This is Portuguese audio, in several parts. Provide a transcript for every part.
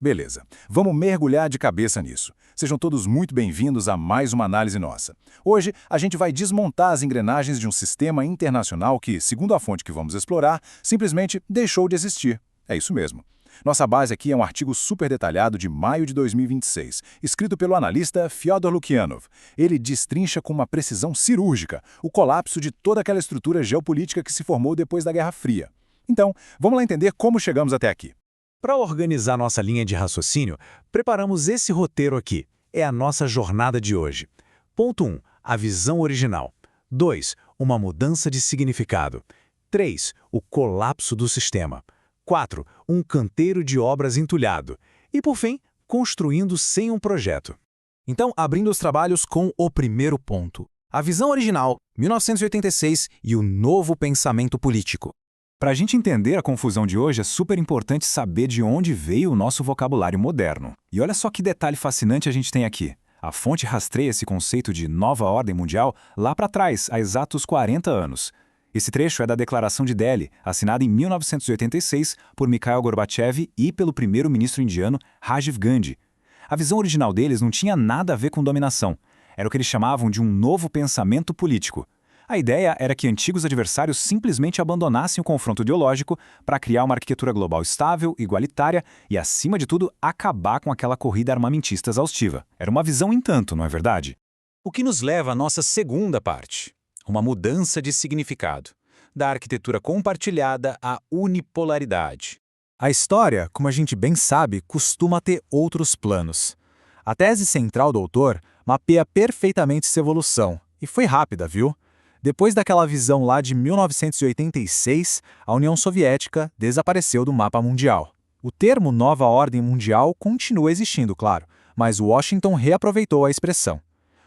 Beleza, vamos mergulhar de cabeça nisso. Sejam todos muito bem-vindos a mais uma análise nossa. Hoje, a gente vai desmontar as engrenagens de um sistema internacional que, segundo a fonte que vamos explorar, simplesmente deixou de existir. É isso mesmo. Nossa base aqui é um artigo super detalhado de maio de 2026, escrito pelo analista Fyodor Lukyanov. Ele destrincha com uma precisão cirúrgica o colapso de toda aquela estrutura geopolítica que se formou depois da Guerra Fria. Então, vamos lá entender como chegamos até aqui. Para organizar nossa linha de raciocínio, preparamos esse roteiro aqui. É a nossa jornada de hoje. Ponto 1. A visão original. 2. Uma mudança de significado. 3. O colapso do sistema. 4. Um canteiro de obras entulhado. E, por fim, construindo sem um projeto. Então, abrindo os trabalhos com o primeiro ponto. A visão original, 1986 e o novo pensamento político. Para a gente entender a confusão de hoje, é super importante saber de onde veio o nosso vocabulário moderno. E olha só que detalhe fascinante a gente tem aqui. A fonte rastreia esse conceito de nova ordem mundial lá para trás, há exatos 40 anos. Esse trecho é da Declaração de Delhi, assinada em 1986 por Mikhail Gorbachev e pelo primeiro-ministro indiano Rajiv Gandhi. A visão original deles não tinha nada a ver com dominação. Era o que eles chamavam de um novo pensamento político. A ideia era que antigos adversários simplesmente abandonassem o confronto ideológico para criar uma arquitetura global estável, igualitária e, acima de tudo, acabar com aquela corrida armamentista exaustiva. Era uma visão em tanto, não é verdade? O que nos leva à nossa segunda parte. Uma mudança de significado. Da arquitetura compartilhada à unipolaridade. A história, como a gente bem sabe, costuma ter outros planos. A tese central do autor mapeia perfeitamente essa evolução. E foi rápida, viu? Depois daquela visão lá de 1986, a União Soviética desapareceu do mapa mundial. O termo Nova Ordem Mundial continua existindo, claro, mas Washington reaproveitou a expressão.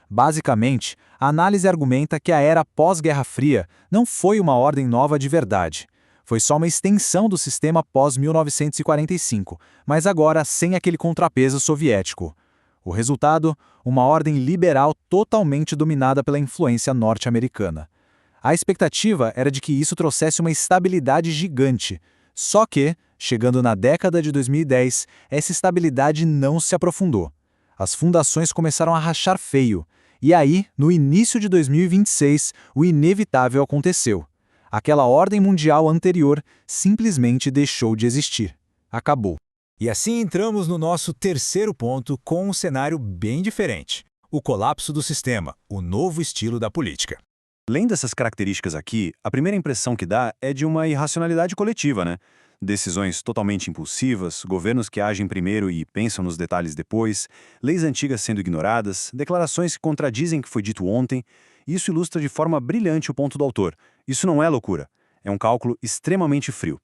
Basicamente, a análise argumenta que a era pós-Guerra Fria não foi uma ordem nova de verdade. Foi só uma extensão do sistema pós-1945, mas agora sem aquele contrapeso soviético. O resultado, uma ordem liberal totalmente dominada pela influência norte-americana. A expectativa era de que isso trouxesse uma estabilidade gigante. Só que, chegando na década de 2010, essa estabilidade não se aprofundou. As fundações começaram a rachar feio. E aí, no início de 2026, o inevitável aconteceu. Aquela ordem mundial anterior simplesmente deixou de existir. Acabou. E assim entramos no nosso terceiro ponto com um cenário bem diferente. O colapso do sistema, o novo estilo da política. Além dessas características aqui, a primeira impressão que dá é de uma irracionalidade coletiva, né? Decisões totalmente impulsivas, governos que agem primeiro e pensam nos detalhes depois, leis antigas sendo ignoradas, declarações que contradizem o que foi dito ontem. Isso ilustra de forma brilhante o ponto do autor. Isso não é loucura, é um cálculo extremamente frio.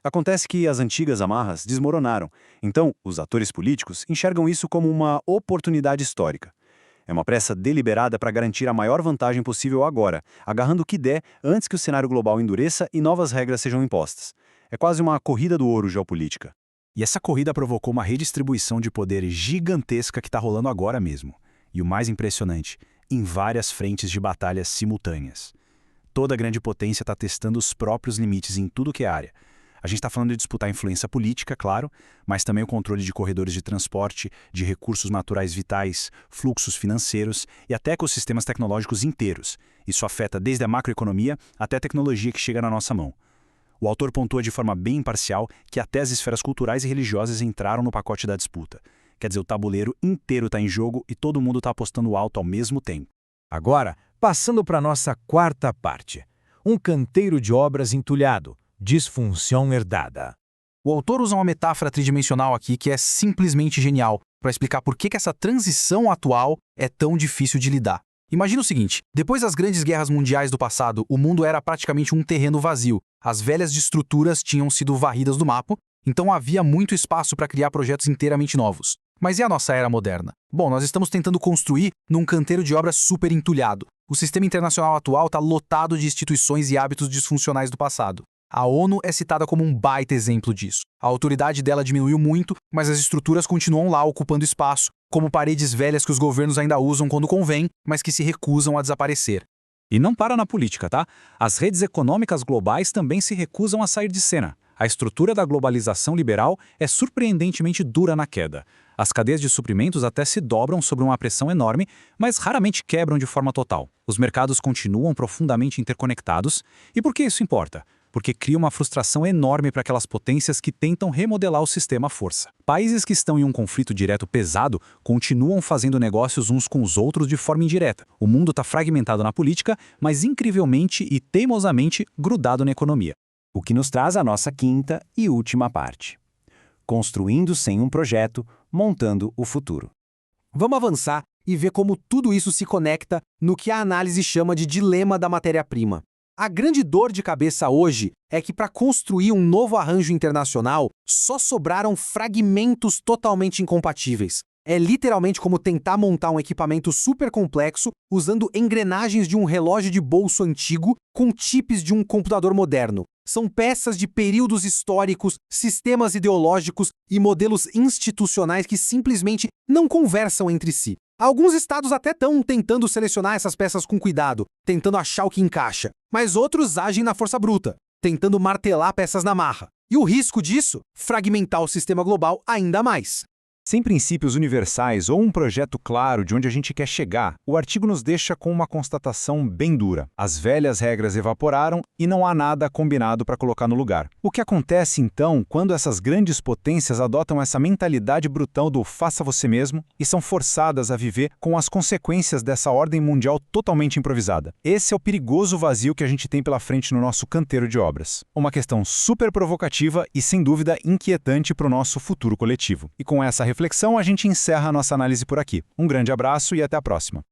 Acontece que as antigas amarras desmoronaram, então os atores políticos enxergam isso como uma oportunidade histórica. É uma pressa deliberada para garantir a maior vantagem possível agora, agarrando o que der antes que o cenário global endureça e novas regras sejam impostas. É quase uma corrida do ouro geopolítica. E essa corrida provocou uma redistribuição de poder gigantesca que está rolando agora mesmo. E o mais impressionante, em várias frentes de batalhas simultâneas. Toda grande potência está testando os próprios limites em tudo que é área. A gente está falando de disputar influência política, claro, mas também o controle de corredores de transporte, de recursos naturais vitais, fluxos financeiros e até ecossistemas tecnológicos inteiros. Isso afeta desde a macroeconomia até a tecnologia que chega na nossa mão. O autor pontua de forma bem imparcial que até as esferas culturais e religiosas entraram no pacote da disputa. Quer dizer, o tabuleiro inteiro está em jogo e todo mundo está apostando alto ao mesmo tempo. Agora, passando para a nossa quarta parte. Um canteiro de obras entulhado. Disfunção herdada. O autor usa uma metáfora tridimensional aqui que é simplesmente genial para explicar por que essa transição atual é tão difícil de lidar. Imagina o seguinte, depois das grandes guerras mundiais do passado, o mundo era praticamente um terreno vazio. As velhas estruturas tinham sido varridas do mapa, então havia muito espaço para criar projetos inteiramente novos. Mas e a nossa era moderna? Bom, nós estamos tentando construir num canteiro de obras super entulhado. O sistema internacional atual está lotado de instituições e hábitos disfuncionais do passado. A ONU é citada como um baita exemplo disso. A autoridade dela diminuiu muito, mas as estruturas continuam lá ocupando espaço, como paredes velhas que os governos ainda usam quando convém, mas que se recusam a desaparecer. E não para na política, tá? As redes econômicas globais também se recusam a sair de cena. A estrutura da globalização liberal é surpreendentemente dura na queda. As cadeias de suprimentos até se dobram sob uma pressão enorme, mas raramente quebram de forma total. Os mercados continuam profundamente interconectados. E por que isso importa? Porque cria uma frustração enorme para aquelas potências que tentam remodelar o sistema à força. Países que estão em um conflito direto pesado continuam fazendo negócios uns com os outros de forma indireta. O mundo está fragmentado na política, mas incrivelmente e teimosamente grudado na economia. O que nos traz a nossa quinta e última parte. Construindo sem um projeto, montando o futuro. Vamos avançar e ver como tudo isso se conecta no que a análise chama de dilema da matéria-prima. A grande dor de cabeça hoje é que para construir um novo arranjo internacional, só sobraram fragmentos totalmente incompatíveis. É literalmente como tentar montar um equipamento super complexo usando engrenagens de um relógio de bolso antigo com chips de um computador moderno. São peças de períodos históricos, sistemas ideológicos e modelos institucionais que simplesmente não conversam entre si. Alguns estados até estão tentando selecionar essas peças com cuidado, tentando achar o que encaixa, mas outros agem na força bruta, tentando martelar peças na marra. E o risco disso? Fragmentar o sistema global ainda mais. Sem princípios universais ou um projeto claro de onde a gente quer chegar, o artigo nos deixa com uma constatação bem dura. As velhas regras evaporaram e não há nada combinado para colocar no lugar. O que acontece, então, quando essas grandes potências adotam essa mentalidade brutal do faça você mesmo e são forçadas a viver com as consequências dessa ordem mundial totalmente improvisada? Esse é o perigoso vazio que a gente tem pela frente no nosso canteiro de obras. Uma questão super provocativa e, sem dúvida, inquietante para o nosso futuro coletivo. E com essa reflexão, a gente encerra a nossa análise por aqui. Um grande abraço e até a próxima.